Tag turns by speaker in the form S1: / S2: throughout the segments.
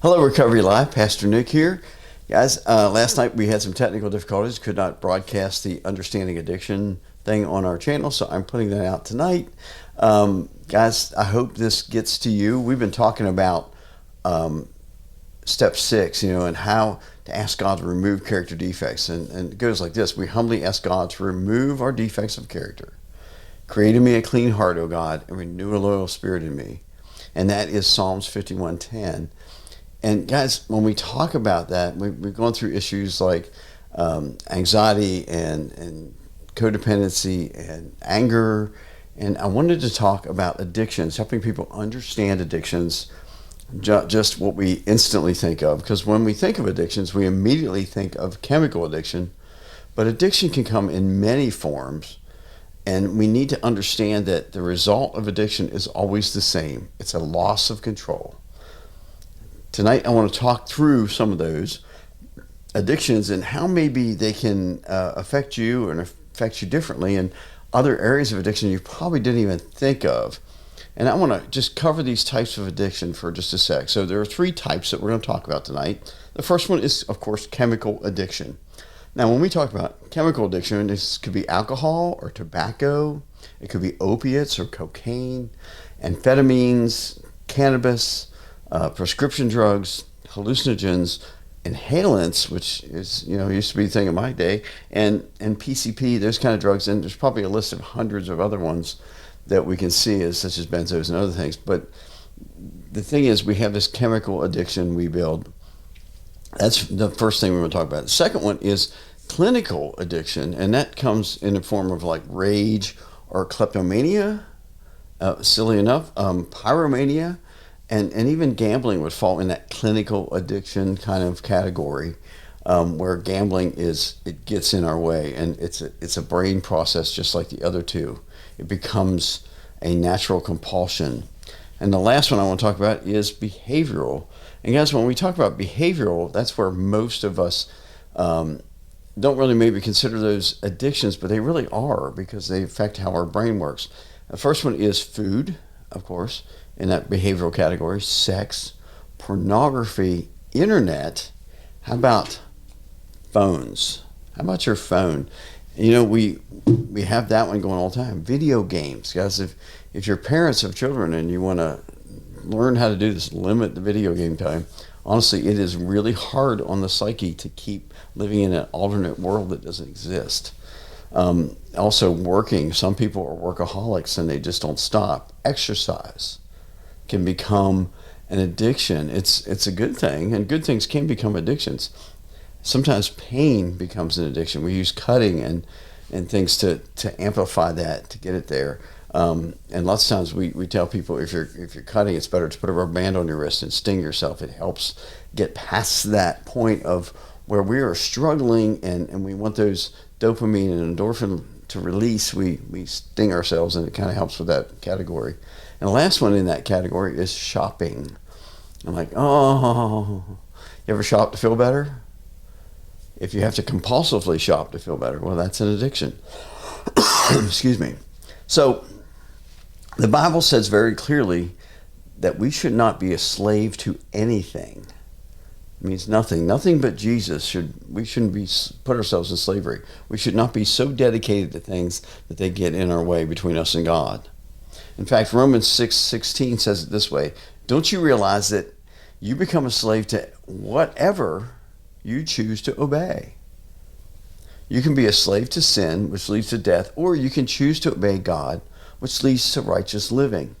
S1: Hello, Recovery Live. Pastor Nick here. Guys, last night we had some technical difficulties, could not broadcast the Understanding Addiction thing on our channel, so I'm putting that out tonight. Guys, I hope this gets to you. We've been talking about step 6, and how to ask God to remove character defects. And it goes like this. We humbly ask God to remove our defects of character. Create in me a clean heart, O God, and renew a loyal spirit in me. And that is Psalms 51:10. And guys, when we talk about that, we've gone through issues like anxiety and codependency and anger. And I wanted to talk about addictions, helping people understand addictions, just what we instantly think of. Because when we think of addictions, we immediately think of chemical addiction. But addiction can come in many forms. And we need to understand that the result of addiction is always the same. It's a loss of control. Tonight, I want to talk through some of those addictions and how maybe they can affect you and affect you differently in other areas of addiction you probably didn't even think of. And I want to just cover these types of addiction for just a sec. So there are 3 types that we're going to talk about tonight. The first one is, of course, chemical addiction. Now, when we talk about chemical addiction, this could be alcohol or tobacco. It could be opiates or cocaine, amphetamines, cannabis, prescription drugs, hallucinogens, inhalants, which is, used to be the thing in my day, and PCP, those kind of drugs. And there's probably a list of hundreds of other ones that we can see, such as benzos and other things. But the thing is, we have this chemical addiction we build. That's the first thing we want to talk about. The second one is clinical addiction, and that comes in the form of like rage or kleptomania, silly enough, pyromania, and even gambling would fall in that clinical addiction kind of category, where gambling it gets in our way, and it's a brain process just like the other two. It becomes a natural compulsion. And the last one I want to talk about is behavioral. And guys, when we talk about behavioral, that's where most of us don't really maybe consider those addictions, but they really are, because they affect how our brain works. The first one is food, of course, in that behavioral category, sex, pornography, internet. How about phones? How about your phone? We have that one going all the time. Video games, guys. If you're parents of children and you want to learn how to do this, limit the video game time. Honestly, it is really hard on the psyche to keep living in an alternate world that doesn't exist. Also, working. Some people are workaholics and they just don't stop. Exercise can become an addiction. It's a good thing, and good things can become addictions. Sometimes pain becomes an addiction. We use cutting and things to amplify that, to get it there. And lots of times we tell people, if you're cutting, it's better to put a rubber band on your wrist and sting yourself. It helps get past that point of where we are struggling and we want those dopamine and endorphin to release. We sting ourselves, and it kind of helps with that category. And the last one in that category is shopping. I'm like, you ever shop to feel better? If you have to compulsively shop to feel better, well, that's an addiction. Excuse me. So the Bible says very clearly that we should not be a slave to anything. It means nothing but Jesus. We shouldn't put ourselves in slavery. We should not be so dedicated to things that they get in our way between us and God. In fact, Romans 6:16 says it this way: don't you realize that you become a slave to whatever you choose to obey? You can be a slave to sin, which leads to death, or you can choose to obey God, which leads to righteous living.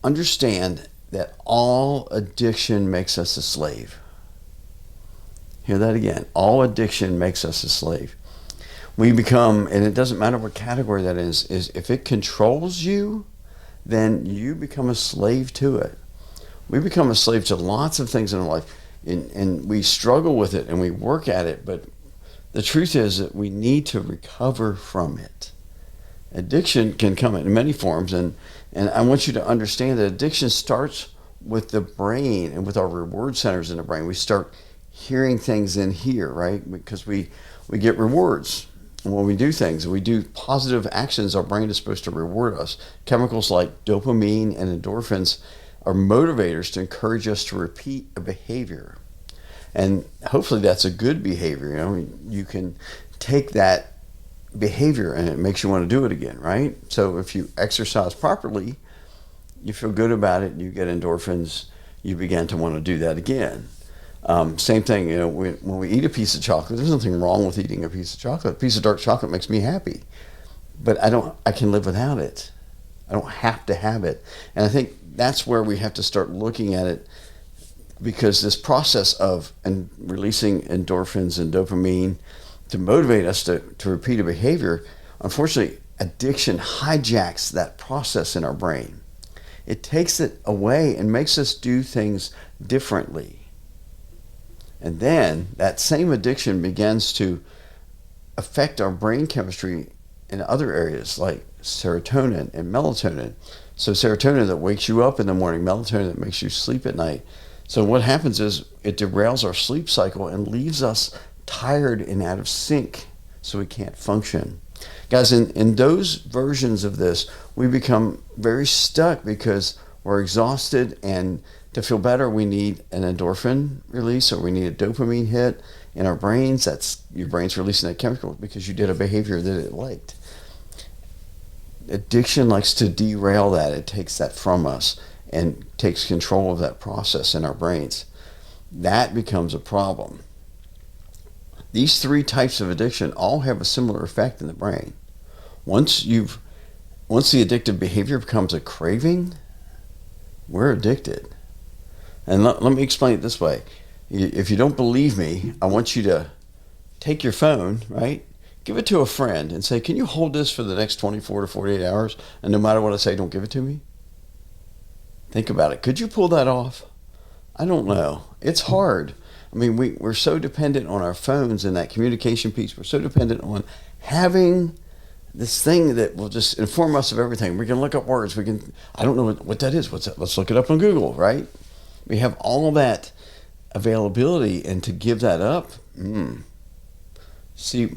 S1: Understand that all addiction makes us a slave. Hear that again. All addiction makes us a slave. We become, and it doesn't matter what category that is if it controls you, then you become a slave to it. We become a slave to lots of things in our life, and we struggle with it and we work at it, but the truth is that we need to recover from it. Addiction can come in many forms, and I want you to understand that addiction starts with the brain and with our reward centers in the brain. We start hearing things in here, right? Because we get rewards. And when we do things, we do positive actions, our brain is supposed to reward us. Chemicals like dopamine and endorphins are motivators to encourage us to repeat a behavior. And hopefully that's a good behavior. You know, you can take that behavior and it makes you want to do it again, right? So if you exercise properly, you feel good about it, you get endorphins, you begin to want to do that again. Same thing, you know, when we eat a piece of chocolate, there's nothing wrong with eating a piece of chocolate. A piece of dark chocolate makes me happy, but I can live without it. I don't have to have it. And I think that's where we have to start looking at it, because this process of releasing endorphins and dopamine to motivate us to repeat a behavior, unfortunately, addiction hijacks that process in our brain. It takes it away and makes us do things differently. And then that same addiction begins to affect our brain chemistry in other areas like serotonin and melatonin. So serotonin that wakes you up in the morning, melatonin that makes you sleep at night. So what happens is it derails our sleep cycle and leaves us tired and out of sync, so we can't function. Guys, in those versions of this, we become very stuck because we're exhausted, and to feel better, we need an endorphin release, or we need a dopamine hit in our brains. That's your brain's releasing that chemical because you did a behavior that it liked. Addiction likes to derail that. It takes that from us and takes control of that process in our brains. That becomes a problem. These three types of addiction all have a similar effect in the brain. Once the addictive behavior becomes a craving, we're addicted. And let me explain it this way. If you don't believe me, I want you to take your phone, right? Give it to a friend and say, can you hold this for the next 24 to 48 hours? And no matter what I say, don't give it to me. Think about it. Could you pull that off? I don't know. It's hard. I mean, we're so dependent on our phones and that communication piece. We're so dependent on having this thing that will just inform us of everything. We can look up words. I don't know what that is. What's that? Let's look it up on Google, right? We have all of that availability, and to give that up, See,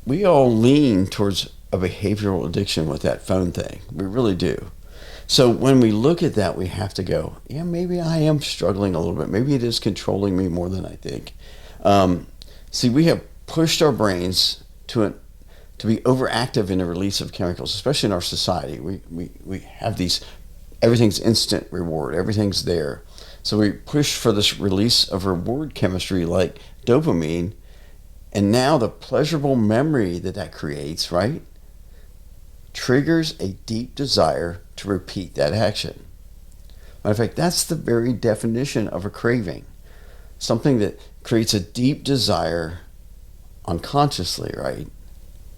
S1: we all lean towards a behavioral addiction with that phone thing. We really do. So when we look at that, we have to go, yeah, maybe I am struggling a little bit. Maybe it is controlling me more than I think. See, we have pushed our brains to be overactive in the release of chemicals, especially in our society. We have these, everything's instant reward. Everything's there. So we push for this release of reward chemistry like dopamine, and now the pleasurable memory that creates, right, triggers a deep desire to repeat that action. Matter of fact, that's the very definition of a craving. Something that creates a deep desire unconsciously, right,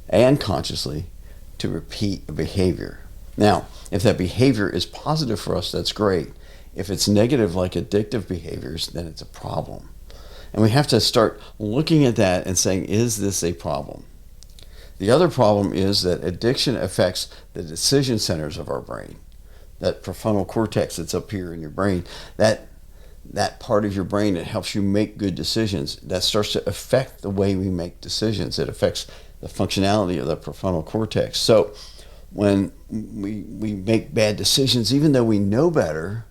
S1: and consciously to repeat a behavior. Now, if that behavior is positive for us, that's great. If it's negative, like addictive behaviors, then it's a problem. And we have to start looking at that and saying, is this a problem? The other problem is that addiction affects the decision centers of our brain. That prefrontal cortex that's up here in your brain, that part of your brain that helps you make good decisions, that starts to affect the way we make decisions. It affects the functionality of the prefrontal cortex. So when we make bad decisions, even though we know better,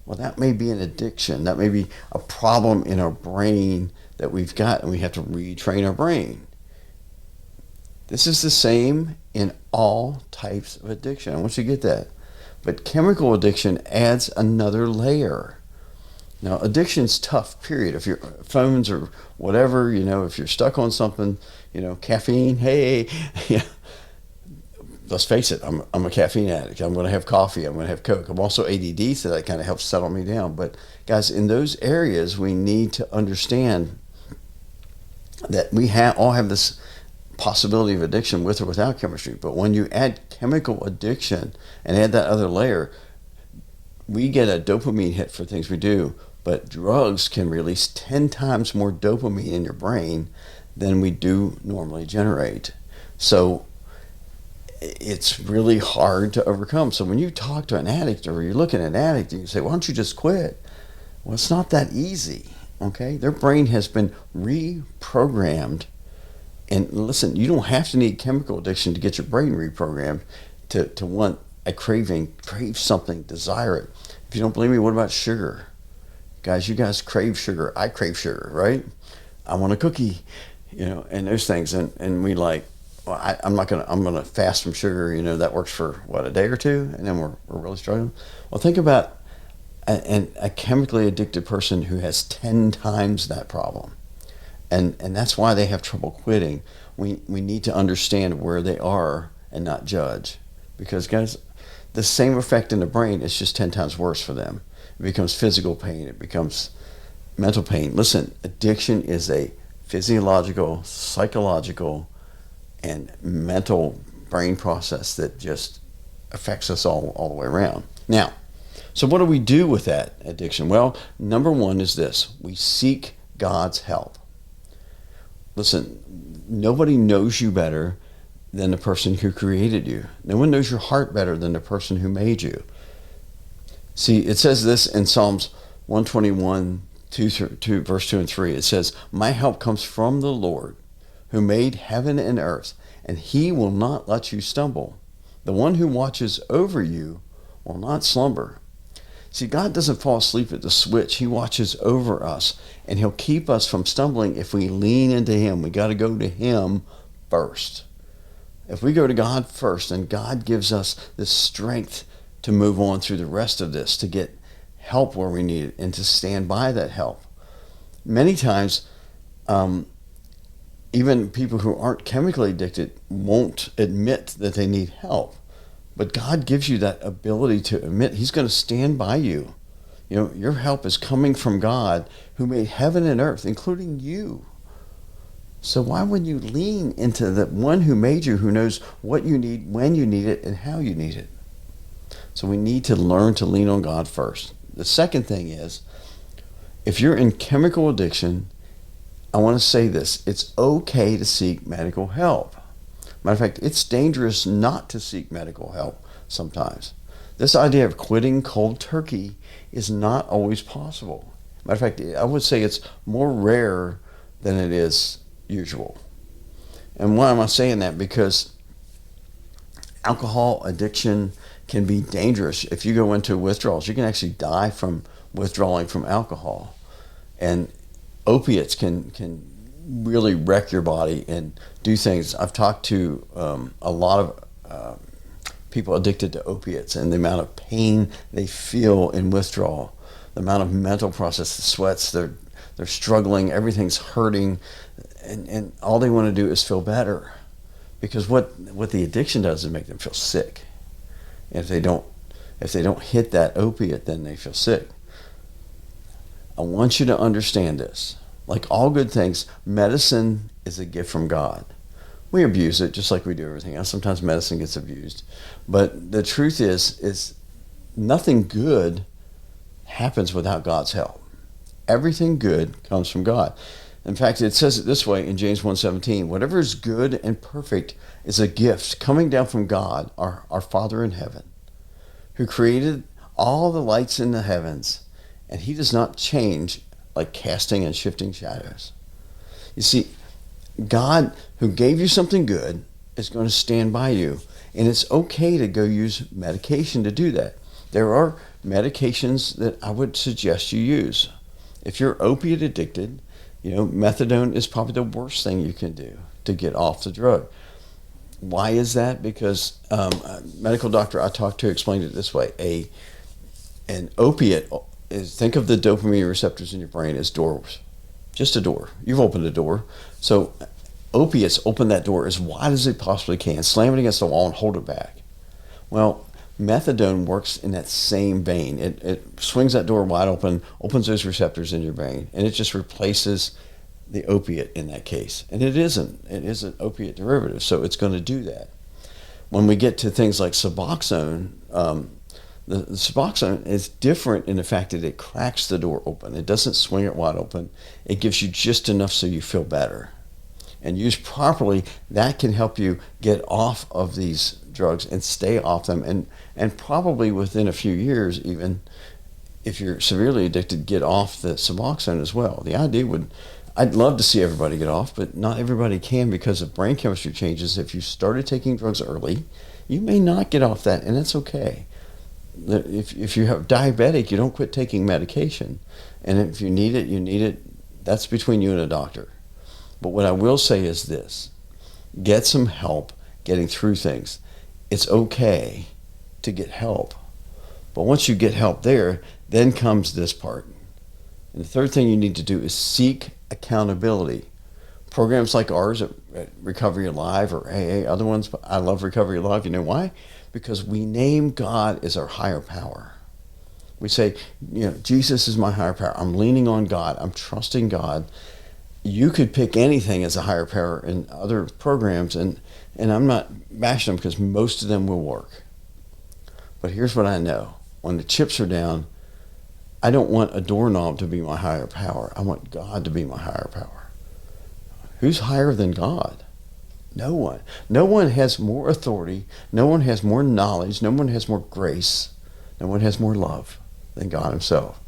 S1: well, that may be an addiction. That may be a problem in our brain that we've got, and we have to retrain our brain. This is the same in all types of addiction. I want you to get that. But chemical addiction adds another layer. Now, addiction's tough, period. If your phones or whatever, if you're stuck on something, caffeine, hey, let's face it, I'm a caffeine addict. I'm going to have coffee. I'm going to have Coke. I'm also ADD, so that kind of helps settle me down. But guys, in those areas, we need to understand that we all have this possibility of addiction with or without chemistry. But when you add chemical addiction and add that other layer, we get a dopamine hit for things we do, but drugs can release 10 times more dopamine in your brain than we do normally generate. So it's really hard to overcome. So when you talk to an addict or you look at an addict and you say, why don't you just quit? Well, it's not that easy, okay? Their brain has been reprogrammed. And listen, you don't have to need chemical addiction to get your brain reprogrammed to want a craving, crave something, desire it. If you don't believe me, what about sugar? Guys, you guys crave sugar. I crave sugar, right? I want a cookie, and those things. And we like, well, I'm going to fast from sugar. That works for what, a day or two? And then we're really struggling. Well, think about a chemically addicted person who has 10 times that problem. And that's why they have trouble quitting. We need to understand where they are and not judge. Because, guys, the same effect in the brain is just 10 times worse for them. It becomes physical pain. It becomes mental pain. Listen, addiction is a physiological, psychological, and mental brain process that just affects us all the way around. Now, so what do we do with that addiction? Well, number one is this. We seek God's help. Listen, nobody knows you better than the person who created you. No one knows your heart better than the person who made you. See, it says this in Psalms 121, verse 2 and 3. It says, "My help comes from the Lord, who made heaven and earth, and he will not let you stumble. The one who watches over you will not slumber." See, God doesn't fall asleep at the switch. He watches over us, and he'll keep us from stumbling if we lean into him. We got to go to him first. If we go to God first, and God gives us the strength to move on through the rest of this, to get help where we need it, and to stand by that help. Many times, even people who aren't chemically addicted won't admit that they need help. But God gives you that ability to admit. He's going to stand by you. Your help is coming from God, who made heaven and earth, including you. So why wouldn't you lean into the one who made you, who knows what you need, when you need it, and how you need it? So we need to learn to lean on God first. The second thing is, if you're in chemical addiction, I want to say this. It's okay to seek medical help. Matter of fact, it's dangerous not to seek medical help sometimes. This idea of quitting cold turkey is not always possible. Matter of fact, I would say it's more rare than it is usual. And why am I saying that? Because alcohol addiction can be dangerous. If you go into withdrawals, you can actually die from withdrawing from alcohol. And opiates can really wreck your body and do things. I've talked to a lot of people addicted to opiates, and the amount of pain they feel in withdrawal, the amount of mental process, the sweats, they're struggling, everything's hurting, and all they want to do is feel better. Because what the addiction does is make them feel sick. And if they don't hit that opiate, then they feel sick. I want you to understand this. Like all good things, medicine is a gift from God. We abuse it just like we do everything else. Sometimes medicine gets abused. But the truth is nothing good happens without God's help. Everything good comes from God. In fact, it says it this way in James 1:17, "Whatever is good and perfect is a gift coming down from God, our Father in heaven, who created all the lights in the heavens, and he does not change like casting and shifting shadows." You see, God, who gave you something good, is going to stand by you. And it's okay to go use medication to do that. There are medications that I would suggest you use. If you're opiate addicted, methadone is probably the worst thing you can do to get off the drug. Why is that? Because a medical doctor I talked to explained it this way. An opiate is, think of the dopamine receptors in your brain as doors. Just a door. You've opened a door. So opiates open that door as wide as they possibly can, slam it against the wall and hold it back. Well, methadone works in that same vein. It swings that door wide open, opens those receptors in your brain, and it just replaces the opiate in that case. And it is an opiate derivative, so it's going to do that. When we get to things like Suboxone, the Suboxone is different in the fact that it cracks the door open. It doesn't swing it wide open. It gives you just enough so you feel better. And used properly, that can help you get off of these drugs and stay off them. And probably within a few years, even if you're severely addicted, get off the Suboxone as well. The idea I'd love to see everybody get off, but not everybody can because of brain chemistry changes. If you started taking drugs early, You may not get off that, and that's okay. If you have diabetic, you don't quit taking medication. And if you need it, you need it. That's between you and a doctor. But what I will say is this. Get some help getting through things. It's okay to get help. But once you get help there, then comes this part. And the third thing you need to do is seek accountability. Programs like ours at Recovery Alive or AA, other ones, but I love Recovery Alive. You know why? Because we name God as our higher power. We say, Jesus is my higher power. I'm leaning on God. I'm trusting God. You could pick anything as a higher power in other programs, and I'm not bashing them because most of them will work. But here's what I know. When the chips are down, I don't want a doorknob to be my higher power. I want God to be my higher power. Who's higher than God? No one. No one has more authority. No one has more knowledge. No one has more grace. No one has more love than God himself.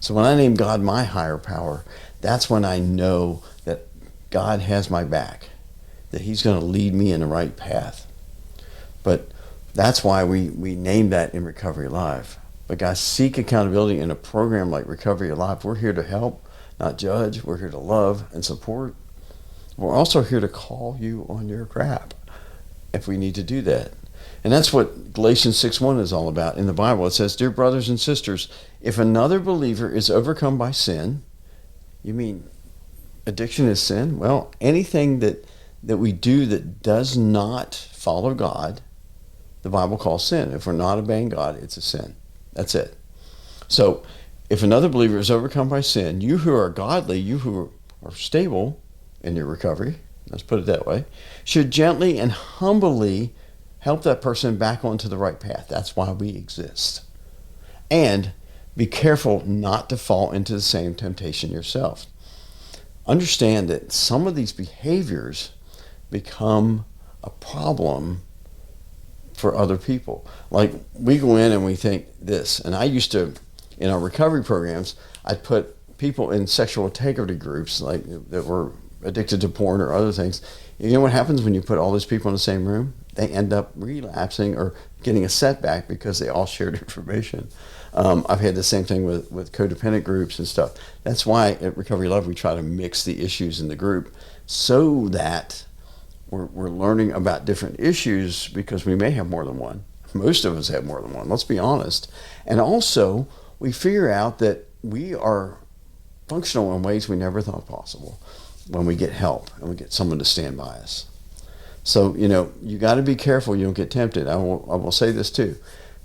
S1: So when I name God my higher power, that's when I know that God has my back, that he's going to lead me in the right path. But that's why we name that in Recovery Alive. But guys, seek accountability in a program like Recovery Alive. We're here to help, not judge. We're here to love and support. We're also here to call you on your crap if we need to do that. And that's what Galatians 6:1 is all about. In the Bible, it says, "Dear brothers and sisters, if another believer is overcome by sin," you mean addiction is sin? Well, anything that we do that does not follow God, the Bible calls sin. If we're not obeying God, it's a sin. That's it. So if another believer is overcome by sin, you who are godly, you who are stable in your recovery, let's put it that way, should gently and humbly help that person back onto the right path. That's why we exist. And be careful not to fall into the same temptation yourself. Understand that some of these behaviors become a problem for other people. Like we go in and we think this, and I used to, in our recovery programs, I'd put people in sexual integrity groups like that were addicted to porn or other things. You know what happens when you put all those people in the same room? They end up relapsing or getting a setback because they all shared information. I've had the same thing with codependent groups and stuff. That's why at Recovery Love we try to mix the issues in the group so that we're learning about different issues, because we may have more than one. Most of us have more than one, let's be honest. And also, we figure out that we are functional in ways we never thought possible when we get help and we get someone to stand by us. So, you got to be careful you don't get tempted. I will say this too,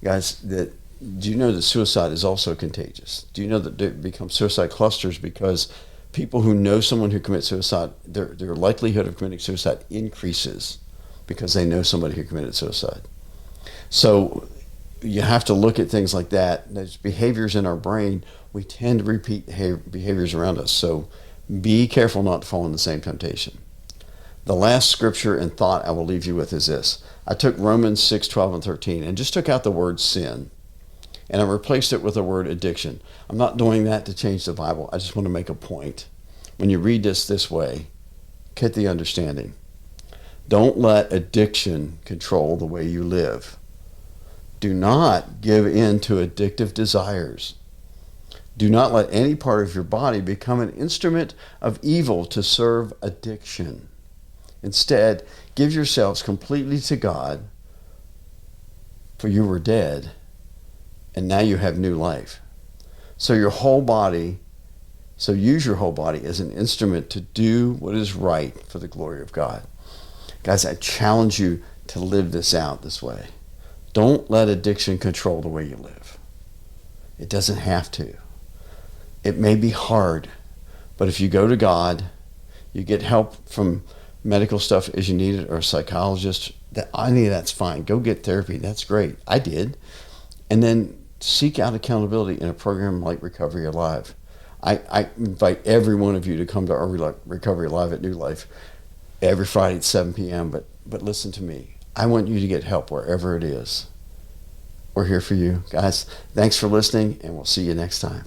S1: guys, that do you know that suicide is also contagious? Do you know that there become suicide clusters because people who know someone who commits suicide, their likelihood of committing suicide increases because they know somebody who committed suicide. So you have to look at things like that. There's behaviors in our brain. We tend to repeat behaviors around us. So be careful not to fall in the same temptation. The last scripture and thought I will leave you with is this. I took Romans 6:12 and 13 and just took out the word sin, and I replaced it with the word addiction. I'm not doing that to change the Bible. I just want to make a point. When you read this way, get the understanding. Don't let addiction control the way you live. Do not give in to addictive desires. Do not let any part of your body become an instrument of evil to serve addiction. Instead, give yourselves completely to God, for you were dead, and now you have new life. So use your whole body as an instrument to do what is right for the glory of God. Guys, I challenge you to live this out this way. Don't let addiction control the way you live. It doesn't have to. It may be hard, but if you go to God, you get help from medical stuff as you need it, or a psychologist, any of that's fine. Go get therapy. That's great. I did. And then seek out accountability in a program like Recovery Alive. I invite every one of you to come to our Recovery Alive at New Life every Friday at 7 p.m. But listen to me. I want you to get help wherever it is. We're here for you. Guys, thanks for listening, and we'll see you next time.